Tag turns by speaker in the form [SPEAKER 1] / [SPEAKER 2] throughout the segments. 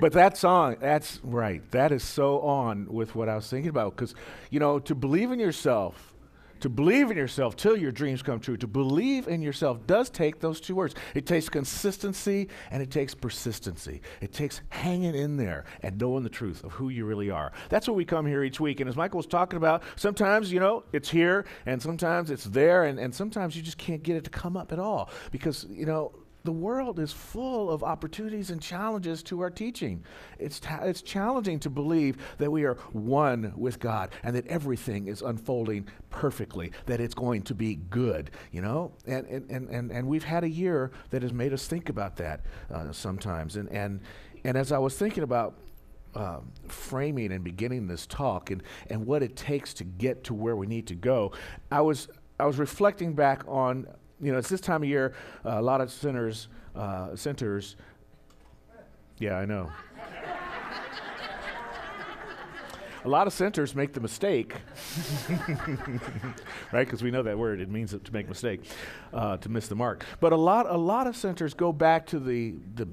[SPEAKER 1] But that song, that's right. That is so on with what I was thinking about. Because, to believe in yourself, till your dreams come true, to believe in yourself does take those two words. It takes consistency and it takes persistency. It takes hanging in there and knowing the truth of who you really are. That's what we come here each week. And as Michael was talking about, sometimes, it's here and sometimes it's there and sometimes you just can't get it to come up at all because, the world is full of opportunities and challenges to our teaching. It's challenging to believe that we are one with God and that everything is unfolding perfectly, that it's going to be good, And we've had a year that has made us think about that sometimes. And as I was thinking about framing and beginning this talk and what it takes to get to where we need to go, I was reflecting back on. It's this time of year, a lot of centers, yeah, I know. A lot of centers make the mistake, right? Because we know that word. It means to make a mistake, to miss the mark. But a lot of centers go back to the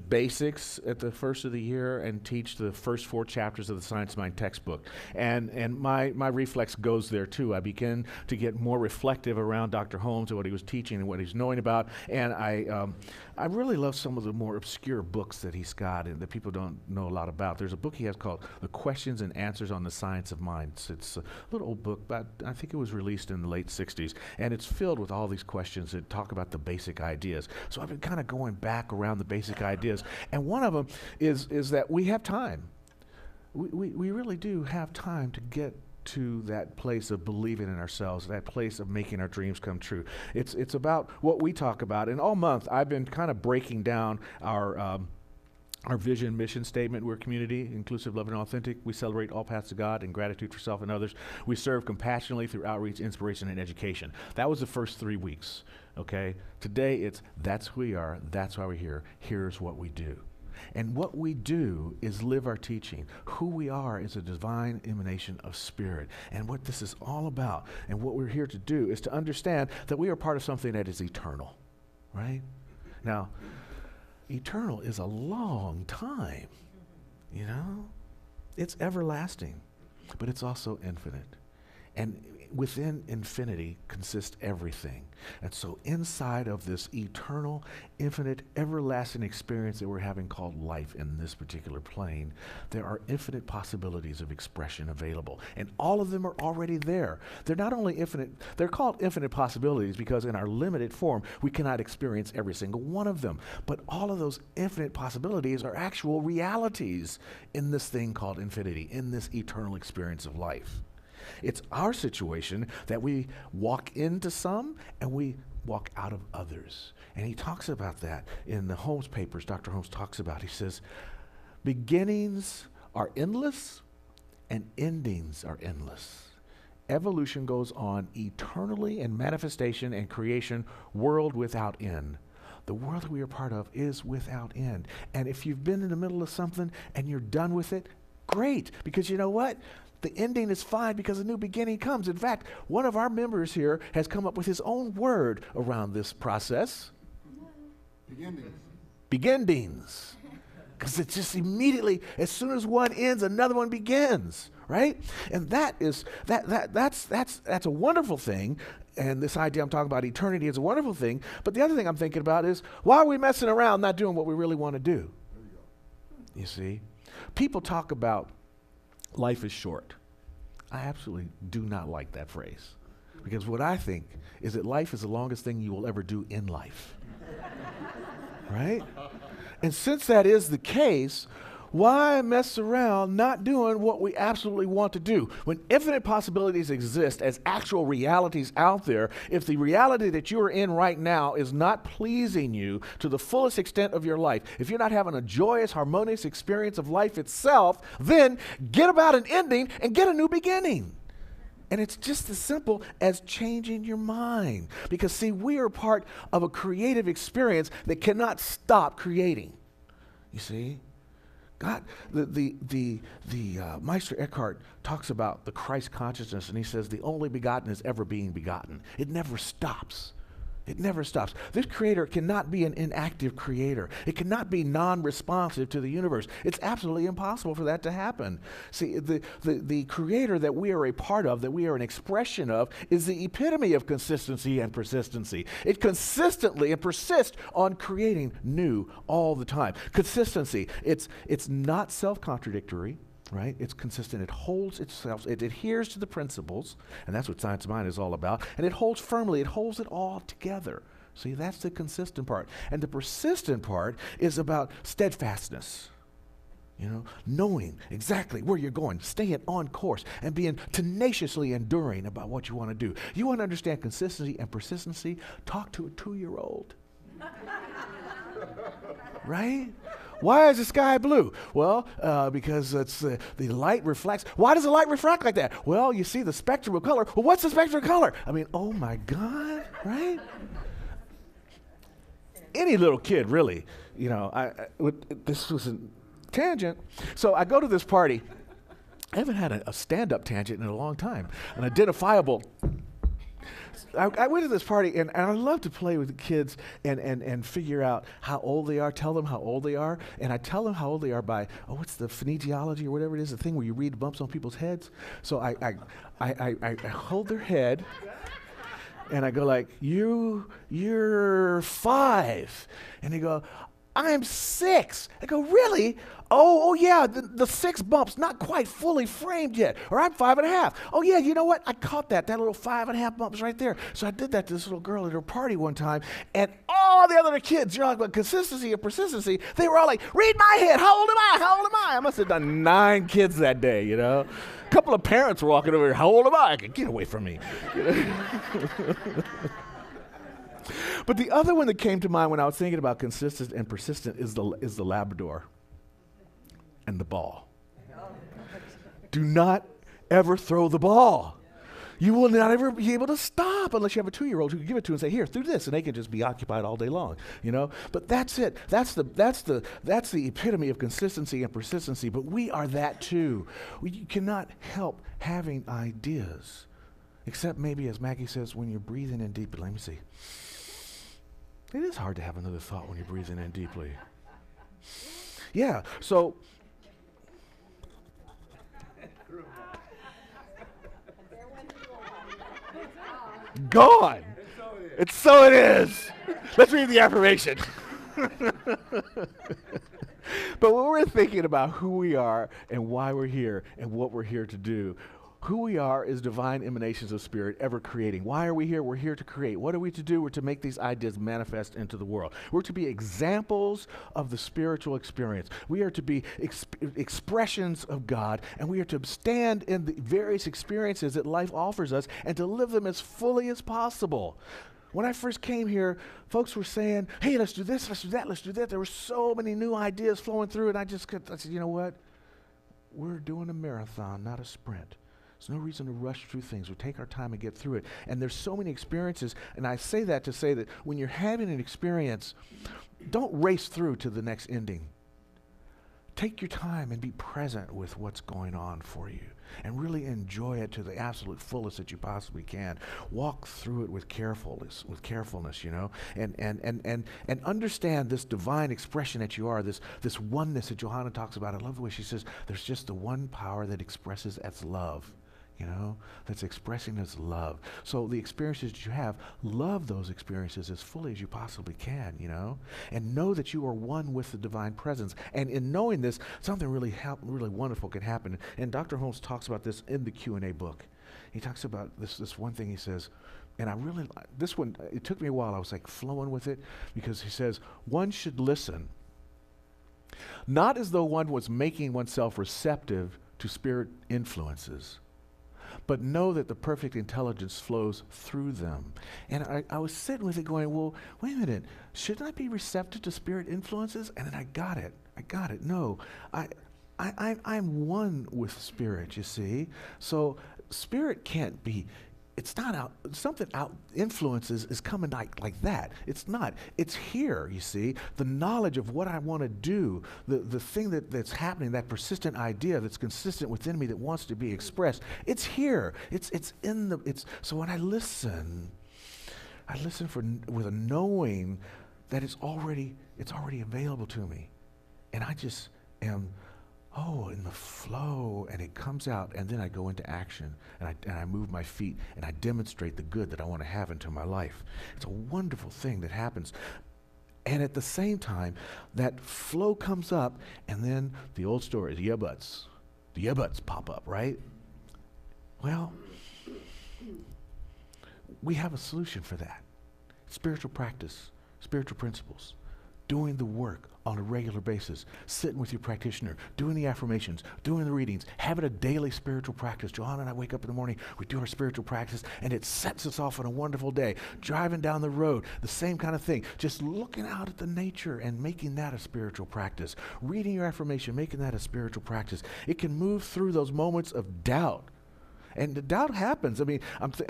[SPEAKER 1] basics at the first of the year and teach the first 4 chapters of the Science Mind textbook. And my reflex goes there too. I begin to get more reflective around Dr. Holmes and what he was teaching and what he's knowing about. And I really love some of the more obscure books that he's got and that people don't know a lot about. There's a book he has called The Questions and Answers on the Science of Mind. It's a little old book, but I think it was released in the late 60s. And it's filled with all these questions that talk about the basic ideas. So I've been kind of going back around the basic ideas. And one of them is that we have time. We really do have time to get to that place of believing in ourselves, that place of making our dreams come true. It's about what we talk about. And all month, I've been kind of breaking down our vision, mission statement. We're a community, inclusive, loving, and authentic. We celebrate all paths to God and gratitude for self and others. We serve compassionately through outreach, inspiration, and education. That was the first 3 weeks, okay? Today, that's who we are. That's why we're here. Here's what we do. And what we do is live our teaching. Who we are is a divine emanation of spirit. And what this is all about, and what we're here to do, is to understand that we are part of something that is eternal, right? Now, eternal is a long time, It's everlasting, but it's also infinite. And within infinity consists everything. And so inside of this eternal, infinite, everlasting experience that we're having called life in this particular plane, there are infinite possibilities of expression available. And all of them are already there. They're not only infinite, they're called infinite possibilities because in our limited form, we cannot experience every single one of them. But all of those infinite possibilities are actual realities in this thing called infinity, in this eternal experience of life. It's our situation that we walk into some and we walk out of others. And he talks about that in the Holmes papers. Dr. Holmes talks about, he says, beginnings are endless and endings are endless. Evolution goes on eternally in manifestation and creation, world without end. The world that we are part of is without end. And if you've been in the middle of something and you're done with it, great, because you know what? The ending is fine because a new beginning comes. In fact, one of our members here has come up with his own word around this process. Beginnings. Because it's just immediately, as soon as one ends, another one begins, right? And that's a wonderful thing. And this idea I'm talking about, eternity, is a wonderful thing. But the other thing I'm thinking about is, why are we messing around not doing what we really want to do? You see? People talk about life is short. I absolutely do not like that phrase. Because what I think is that life is the longest thing you will ever do in life. Right? And since that is the case, why mess around not doing what we absolutely want to do? When infinite possibilities exist as actual realities out there, if the reality that you are in right now is not pleasing you to the fullest extent of your life, if you're not having a joyous, harmonious experience of life itself, then get about an ending and get a new beginning. And it's just as simple as changing your mind. Because see, we are part of a creative experience that cannot stop creating. You see? God, the Meister Eckhart talks about the Christ consciousness, and he says the only begotten is ever being begotten. It never stops. It never stops. This creator cannot be an inactive creator. It cannot be non-responsive to the universe. It's absolutely impossible for that to happen. See, the creator that we are a part of, that we are an expression of, is the epitome of consistency and persistency. It consistently and persists on creating new all the time. Consistency, it's not self-contradictory. Right? It's consistent. It holds itself. It adheres to the principles, and that's what Science of Mind is all about. And it holds firmly. It holds it all together. See, that's the consistent part. And the persistent part is about steadfastness. You know, knowing exactly where you're going, staying on course, and being tenaciously enduring about what you want to do. You want to understand consistency and persistency? Talk to a 2-year-old. Right? Why is the sky blue? Well, because it's the light reflects. Why does the light refract like that? Well, you see the spectrum of color. Well, what's the spectrum of color? I mean, oh my God, right? Any little kid, really. You know, this was a tangent. So I go to this party. I haven't had a stand-up tangent in a long time. An identifiable. I went to this party, and I love to play with the kids and figure out how old they are, tell them how old they are. And I tell them how old they are by, what's the phonetiology or whatever it is, the thing where you read bumps on people's heads. So I hold their head, and I go like, you're 5. And they go, I'm 6. I go, really? Oh yeah, the 6 bumps, not quite fully framed yet. Or I'm 5.5. Oh yeah, you know what? I caught that little 5.5 bumps right there. So I did that to this little girl at her party one time, and all the other kids, you're like, about consistency and persistency, they were all like, read my head, how old am I? How old am I? I must have done 9 kids that day, you know. A couple of parents were walking over here, how old am I? I could get away from me. But the other one that came to mind when I was thinking about consistent and persistent is the Labrador and the ball. Do not ever throw the ball. You will not ever be able to stop unless you have a 2-year-old who can give it to and say, here, do this, and they can just be occupied all day long, you know. But that's it. That's the epitome of consistency and persistency. But we are that too. You cannot help having ideas, except maybe, as Maggie says, when you're breathing in deeply. Let me see. It is hard to have another thought when you're breathing in deeply. Yeah, so gone. And so it is. Let's read the affirmation. But when we're thinking about who we are and why we're here and what we're here to do, who we are is divine emanations of spirit ever creating. Why are we here? We're here to create. What are we to do? We're to make these ideas manifest into the world. We're to be examples of the spiritual experience. We are to be expressions of God, and we are to stand in the various experiences that life offers us and to live them as fully as possible. When I first came here, folks were saying, hey, let's do this, let's do that, let's do that. There were so many new ideas flowing through, and I said, you know what? We're doing a marathon, not a sprint. There's no reason to rush through things. We'll take our time and get through it. And there's so many experiences, and I say that to say that when you're having an experience, don't race through to the next ending. Take your time and be present with what's going on for you and really enjoy it to the absolute fullest that you possibly can. Walk through it with carefulness, you know, and understand this divine expression that you are, this oneness that Johanna talks about. I love the way she says there's just the one power that expresses as love. You know, that's expressing as love. So the experiences that you have, love those experiences as fully as you possibly can, you know, and know that you are one with the divine presence. And in knowing this, something really wonderful can happen. And Dr. Holmes talks about this in the Q&A book. He talks about this one thing he says, and I really, this one, it took me a while. I was like flowing with it because he says, one should listen, not as though one was making oneself receptive to spirit influences, but know that the perfect intelligence flows through them. And I was sitting with it going, well, wait a minute, shouldn't I be receptive to spirit influences? And then I got it. No, I'm one with spirit, you see. So spirit can't be, it's not out, something out influences is coming like that. It's not. It's here, you see. The knowledge of what I want to do, the thing that's happening, that persistent idea that's consistent within me that wants to be expressed, it's here. It's so when I listen, I listen with a knowing that it's already available to me. And I just am, in the flow, and it comes out, and then I go into action, and I move my feet, and I demonstrate the good that I want to have into my life. It's a wonderful thing that happens. And at the same time, that flow comes up, and then the old story, the yeah buts pop up, right? Well, we have a solution for that. Spiritual practice, spiritual principles, doing the work on a regular basis, sitting with your practitioner, doing the affirmations, doing the readings, having a daily spiritual practice. Johanna and I wake up in the morning, we do our spiritual practice, and it sets us off on a wonderful day. Driving down the road, the same kind of thing. Just looking out at the nature and making that a spiritual practice. Reading your affirmation, making that a spiritual practice. It can move through those moments of doubt. And the doubt happens. I mean,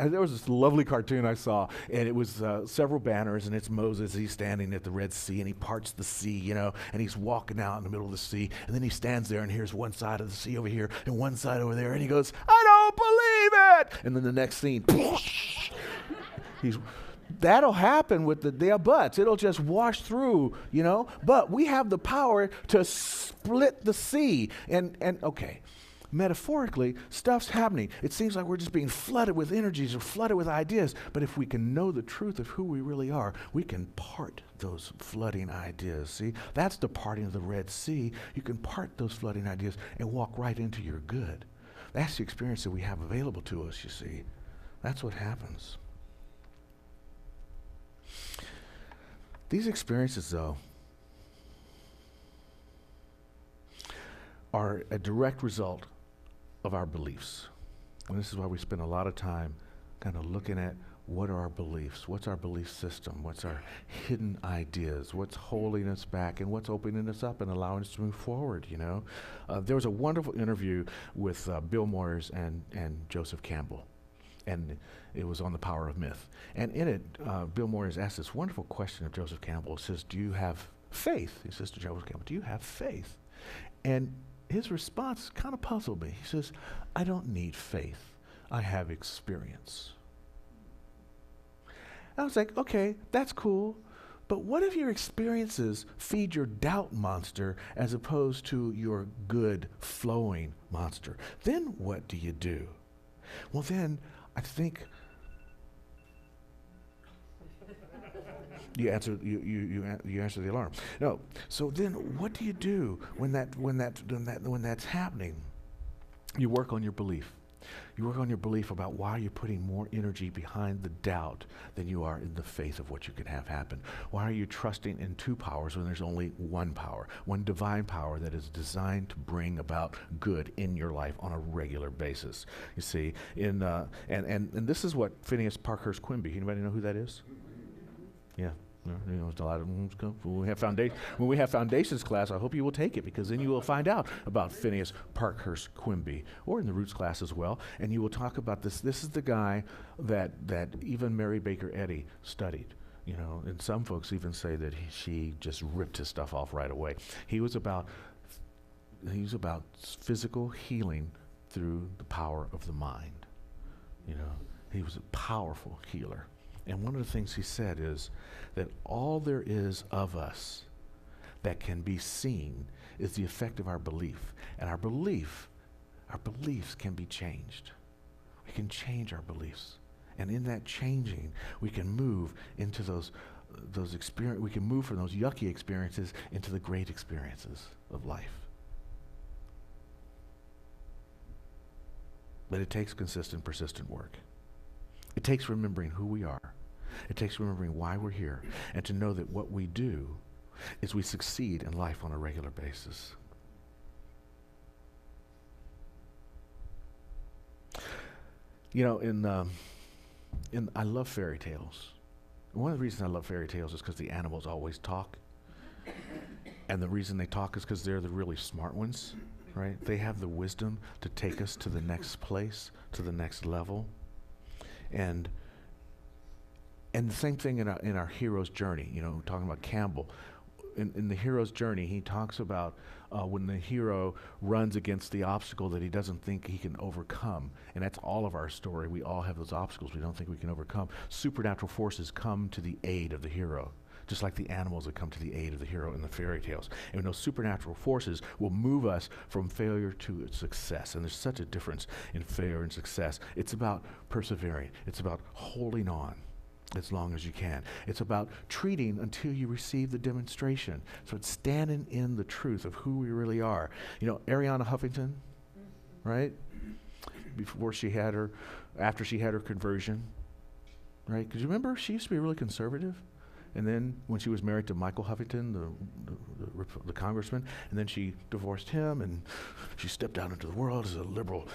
[SPEAKER 1] there was this lovely cartoon I saw, and it was several banners, and it's Moses. He's standing at the Red Sea, and he parts the sea, and he's walking out in the middle of the sea, and then he stands there, and here's one side of the sea over here, and one side over there, and he goes, I don't believe it! And then the next scene, that'll happen with the buts. It'll just wash through, But we have the power to split the sea, and okay. Metaphorically, stuff's happening. It seems like we're just being flooded with energies or flooded with ideas. But if we can know the truth of who we really are, we can part those flooding ideas. See, that's the parting of the Red Sea. You can part those flooding ideas and walk right into your good. That's the experience that we have available to us, you see. That's what happens. These experiences, though, are a direct result of our beliefs. And this is why we spend a lot of time kind of looking at what are our beliefs, what's our belief system, what's our hidden ideas, what's holding us back, and what's opening us up and allowing us to move forward, There was a wonderful interview with Bill Moyers and Joseph Campbell, and it was on the power of myth. And in it, Bill Moyers asked this wonderful question of Joseph Campbell. He says, do you have faith? He says to Joseph Campbell, do you have faith? And his response kind of puzzled me. He says, I don't need faith. I have experience. I was like, okay, that's cool. But what if your experiences feed your doubt monster as opposed to your good flowing monster? Then what do you do? Well, then I think you answer the alarm. No. So then, what do you do when that's happening? You work on your belief. You work on your belief about why you're putting more energy behind the doubt than you are in the faith of what you can have happen. Why are you trusting in two powers when there's only one power, one divine power that is designed to bring about good in your life on a regular basis? You see, and this is what Phineas Parkhurst Quimby. Anybody know who that is? Yeah. There's a lot of when we have foundations class, I hope you will take it, because then you will find out about Phineas Parkhurst Quimby, or in the roots class as well, and you will talk about this. This is the guy that even Mary Baker Eddy studied. And some folks even say that she just ripped his stuff off right away. He was about physical healing through the power of the mind. He was a powerful healer. And one of the things he said is that all there is of us that can be seen is the effect of our belief. And our beliefs can be changed. We can change our beliefs. And in that changing, we can move into those experiences. We can move from those yucky experiences into the great experiences of life. But it takes consistent, persistent work. It takes remembering who we are. It takes remembering why we're here, and to know that what we do is we succeed in life on a regular basis. I love fairy tales. One of the reasons I love fairy tales is because the animals always talk. And the reason they talk is because they're the really smart ones, right? They have the wisdom to take us to the next place, to the next level. And the same thing in our hero's journey, talking about Campbell. in the hero's journey, he talks about when the hero runs against the obstacle that he doesn't think he can overcome. And that's all of our story. We all have those obstacles we don't think we can overcome. Supernatural forces come to the aid of the hero, just like the animals that come to the aid of the hero in the fairy tales. And those supernatural forces will move us from failure to success. And there's such a difference in failure and success. It's about persevering. It's about holding on as long as you can. It's about treating until you receive the demonstration. So it's standing in the truth of who we really are. You know, Ariana Huffington, right? After she had her conversion, right? Because you remember, she used to be really conservative. And then when she was married to Michael Huffington, the congressman, and then she divorced him, and she stepped out into the world as a liberal,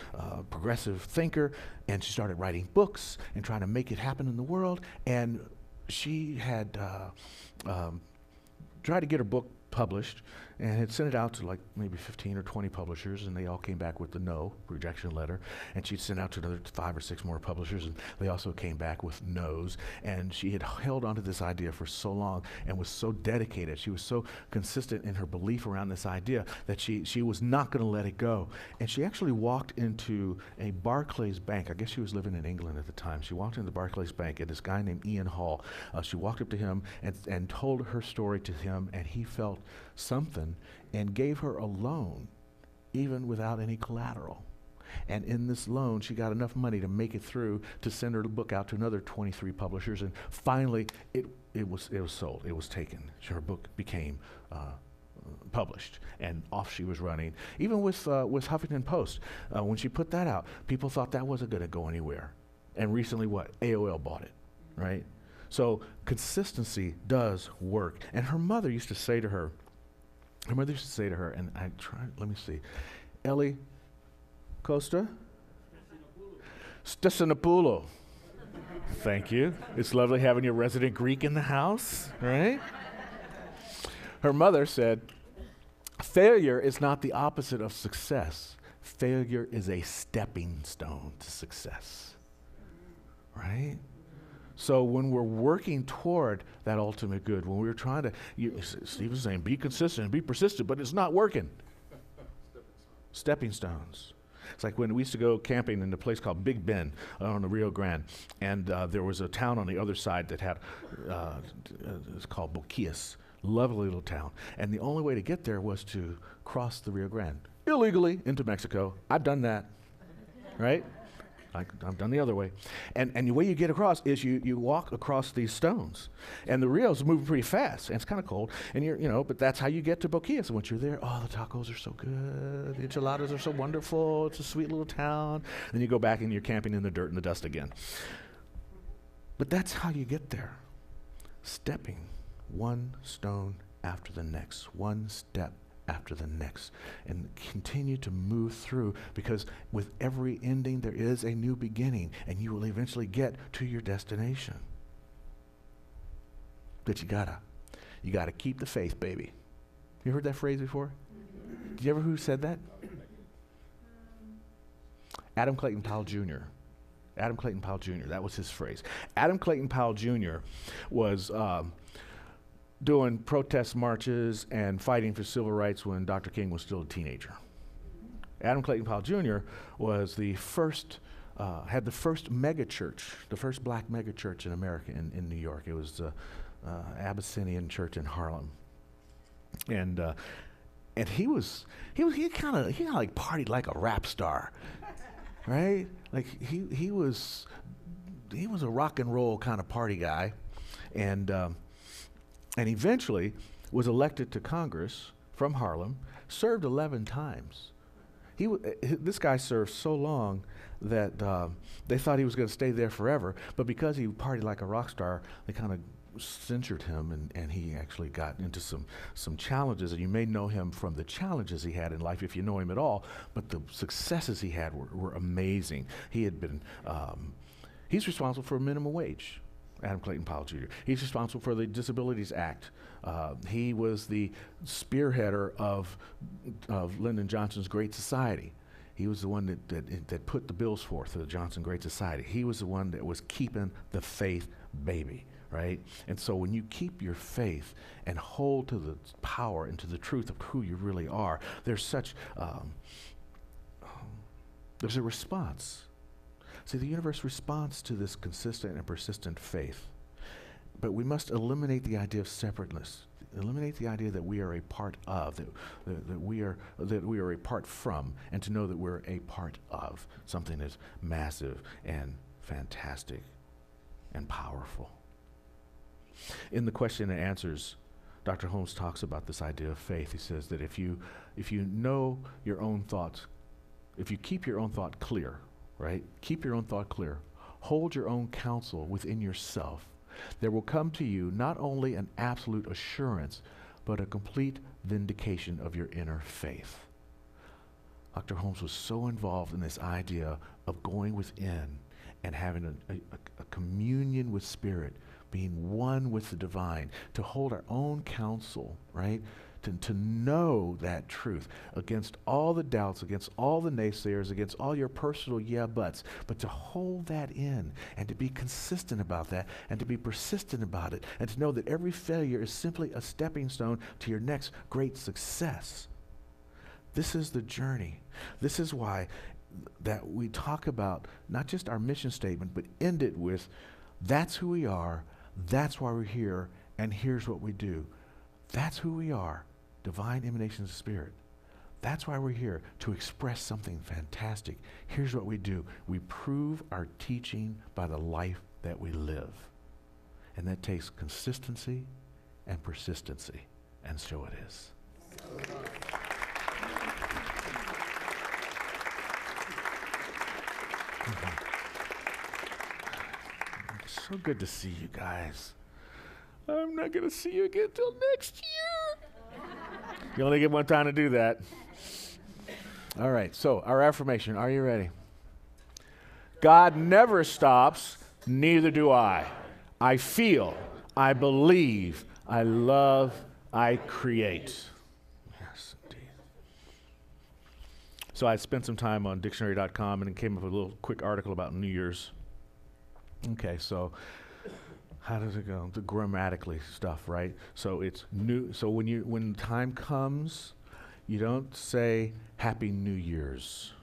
[SPEAKER 1] progressive thinker, and she started writing books and trying to make it happen in the world. And she had tried to get her book published and had sent it out to like maybe 15 or 20 publishers, and they all came back with the no rejection letter. And she'd sent out to another 5 or 6 more publishers, and they also came back with no's. And she had held onto this idea for so long and was so dedicated. She was so consistent in her belief around this idea that she was not going to let it go. And she actually walked into a Barclays bank. I guess she was living in England at the time. She walked into the Barclays bank, and this guy named Ian Hall, she walked up to him and told her story to him, and he felt something and gave her a loan even without any collateral. And in this loan, she got enough money to make it through to send her book out to another 23 publishers, and finally it was sold. It was taken. Her book became published, and off she was running. Even with Huffington Post, when she put that out, people thought that wasn't going to go anywhere. And recently, AOL bought it, right? So consistency does work. And her mother used to say to her, and let me see, Ellie Costa? Stesinopoulou. Thank you. It's lovely having your resident Greek in the house, right? Her mother said, failure is not the opposite of success. Failure is a stepping stone to success, right? So when we're working toward that ultimate good, when we're trying to, Steve was saying, be consistent, be persistent, but it's not working. Stepping stones. It's like when we used to go camping in a place called Big Bend on the Rio Grande, and there was a town on the other side that had, it's called Boquias, lovely little town. And the only way to get there was to cross the Rio Grande, illegally into Mexico. I've done that, right? I've done the other way. And the way you get across is you walk across these stones. And the Rio's moving pretty fast, and it's kind of cold. And but that's how you get to Boquias. And once you're there, the tacos are so good. The enchiladas are so wonderful. It's a sweet little town. Then you go back and you're camping in the dirt and the dust again. But that's how you get there. Stepping one stone after the next, one step after the next, and continue to move through, because with every ending there is a new beginning, and you will eventually get to your destination. But you gotta keep the faith, baby. You heard that phrase before? Did you ever who said that? Adam Clayton Powell Jr. Adam Clayton Powell Jr. That was his phrase. Adam Clayton Powell Jr. was doing protest marches and fighting for civil rights when Dr. King was still a teenager. Adam Clayton Powell Jr. was the first, had the first mega church, the first black mega church in America in New York. It was the Abyssinian Church in Harlem. And he kind of like partied like a rap star, right? Like he was a rock and roll kind of party guy, and eventually was elected to Congress from Harlem, served 11 times. This guy served so long that they thought he was going to stay there forever, but because he partied like a rock star, they kind of censured him, and he actually got into some challenges, and you may know him from the challenges he had in life if you know him at all, but the successes he had were amazing. He had been, he's responsible for minimum wage. Adam Clayton Powell Jr. He's responsible for the Disabilities Act. He was the spearheader of Lyndon Johnson's Great Society. He was the one that put the bills forth for the Johnson Great Society. He was the one that was keeping the faith baby, right? And so when you keep your faith and hold to the power and to the truth of who you really are, there's a response. See, the universe responds to this consistent and persistent faith. But we must eliminate the idea of separateness. Eliminate the idea that we are a part of, that we are a part from, and to know that we're a part of something that's massive and fantastic and powerful. In the question and answers, Dr. Holmes talks about this idea of faith. He says that if you know your own thoughts, if you keep your own thought clear, right? Keep your own thought clear. Hold your own counsel within yourself. There will come to you not only an absolute assurance, but a complete vindication of your inner faith. Dr. Holmes was so involved in this idea of going within and having a communion with Spirit, being one with the divine, to hold our own counsel, right? To know that truth against all the doubts, against all the naysayers, against all your personal yeah buts, but to hold that in and to be consistent about that and to be persistent about it and to know that every failure is simply a stepping stone to your next great success. This is the journey. This is why that we talk about not just our mission statement, but end it with, that's who we are, that's why we're here, and here's what we do. That's who we are. Divine emanations of Spirit. That's why we're here, to express something fantastic. Here's what we do. We prove our teaching by the life that we live. And that takes consistency and persistency. And so it is. So good to see you guys. I'm not going to see you again till next year. You only get one time to do that. All right, so our affirmation. Are you ready? God never stops, neither do I. I feel, I believe, I love, I create. Yes, indeed. So I spent some time on dictionary.com and it came up with a little quick article about New Year's. Okay, so how does it go? The grammatically stuff, right? So it's new. So when time comes, you don't say Happy New Year's,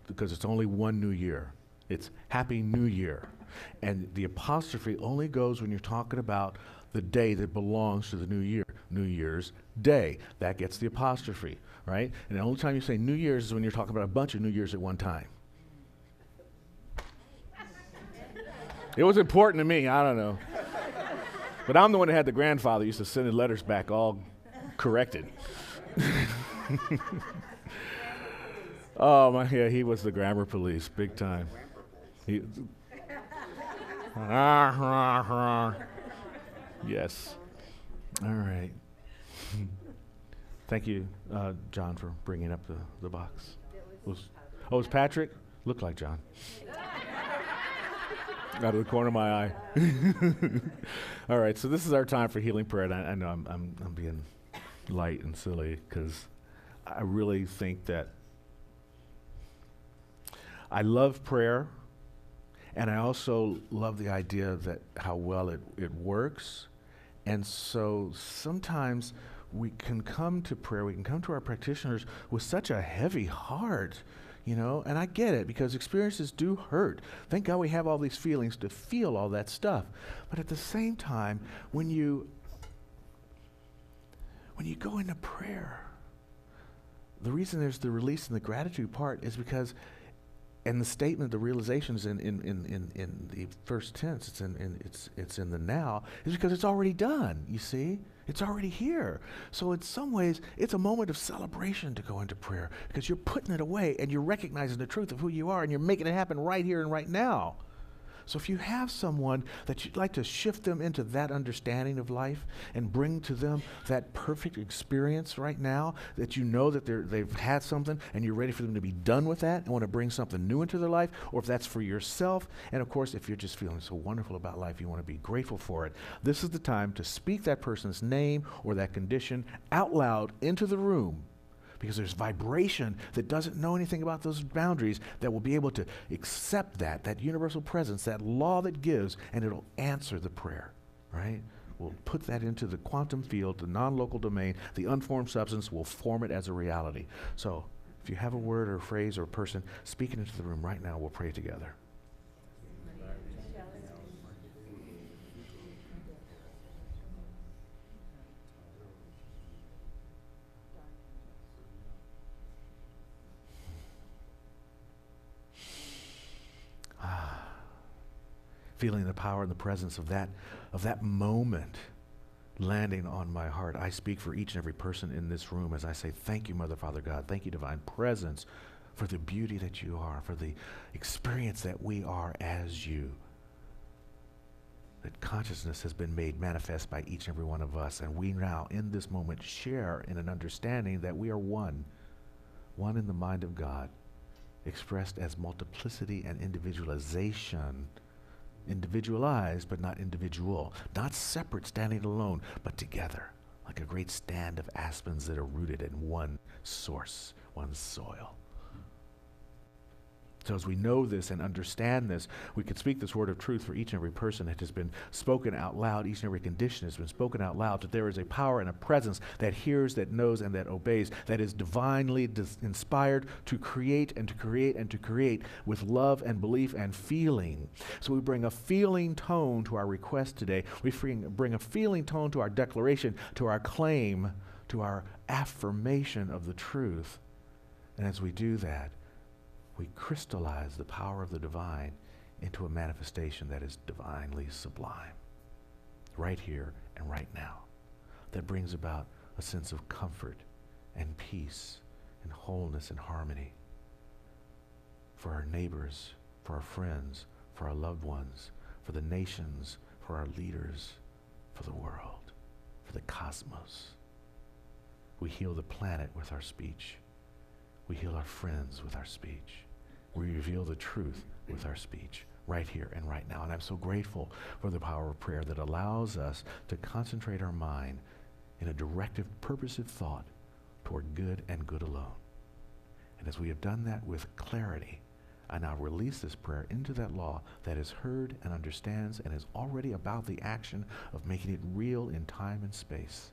[SPEAKER 1] because it's only one new year. It's Happy New Year, and the apostrophe only goes when you're talking about the day that belongs to the new year, New Year's Day. That gets the apostrophe, right? And the only time you say New Year's is when you're talking about a bunch of New Year's at one time. It was important to me, I don't know. But I'm the one that had the grandfather used to send his letters back all corrected. Oh, yeah, he was the grammar police, big time. Yes. All right. Thank you, John, for bringing up the box. It was Patrick? Looked like John. Out of the corner of my eye. All right, so this is our time for healing prayer. And I know I'm being light and silly because I really think that I love prayer, and I also love the idea that how well it works. And so sometimes we can come to prayer, we can come to our practitioners with such a heavy heart. You know, and I get it because experiences do hurt. Thank God we have all these feelings to feel all that stuff. But at the same time, when you go into prayer, the reason there's the release and the gratitude part is because, and the statement, the realization is in the first tense. It's in the now. Is because it's already done. You see. It's already here. So in some ways, it's a moment of celebration to go into prayer because you're putting it away and you're recognizing the truth of who you are and you're making it happen right here and right now. So if you have someone that you'd like to shift them into that understanding of life and bring to them that perfect experience right now, that you know that they've had something and you're ready for them to be done with that and want to bring something new into their life, or if that's for yourself, and of course, if you're just feeling so wonderful about life, you want to be grateful for it, this is the time to speak that person's name or that condition out loud into the room, because there's vibration that doesn't know anything about those boundaries that will be able to accept that universal presence, that law that gives, and it'll answer the prayer, right? We'll put that into the quantum field, the non-local domain, the unformed substance will form it as a reality. So if you have a word or a phrase or a person, speak it into the room right now. We'll pray together. Feeling the power and the presence of that moment landing on my heart. I speak for each and every person in this room as I say, thank you, Mother, Father, God. Thank you, divine presence, for the beauty that you are, for the experience that we are as you. That consciousness has been made manifest by each and every one of us, and we now, in this moment, share in an understanding that we are one in the mind of God, expressed as multiplicity and individualization. Individualized, but not individual. Not separate, standing alone, but together, like a great stand of aspens that are rooted in one source, one soil. So as we know this and understand this, we can speak this word of truth for each and every person that has been spoken out loud. Each and every condition has been spoken out loud, that there is a power and a presence that hears, that knows, and that obeys, that is divinely inspired to create and to create and to create with love and belief and feeling. So we bring a feeling tone to our request today. We bring a feeling tone to our declaration, to our claim, to our affirmation of the truth. And as we do that, we crystallize the power of the divine into a manifestation that is divinely sublime, right here and right now, that brings about a sense of comfort and peace and wholeness and harmony for our neighbors, for our friends, for our loved ones, for the nations, for our leaders, for the world, for the cosmos. We heal the planet with our speech. We heal our friends with our speech. We reveal the truth with our speech right here and right now. And I'm so grateful for the power of prayer that allows us to concentrate our mind in a directive, purposive thought toward good and good alone. And as we have done that with clarity, I now release this prayer into that law that is heard and understands and is already about the action of making it real in time and space.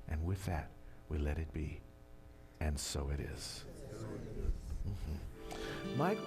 [SPEAKER 1] And with that, we let it be. And so it is. Mm-hmm. Michael?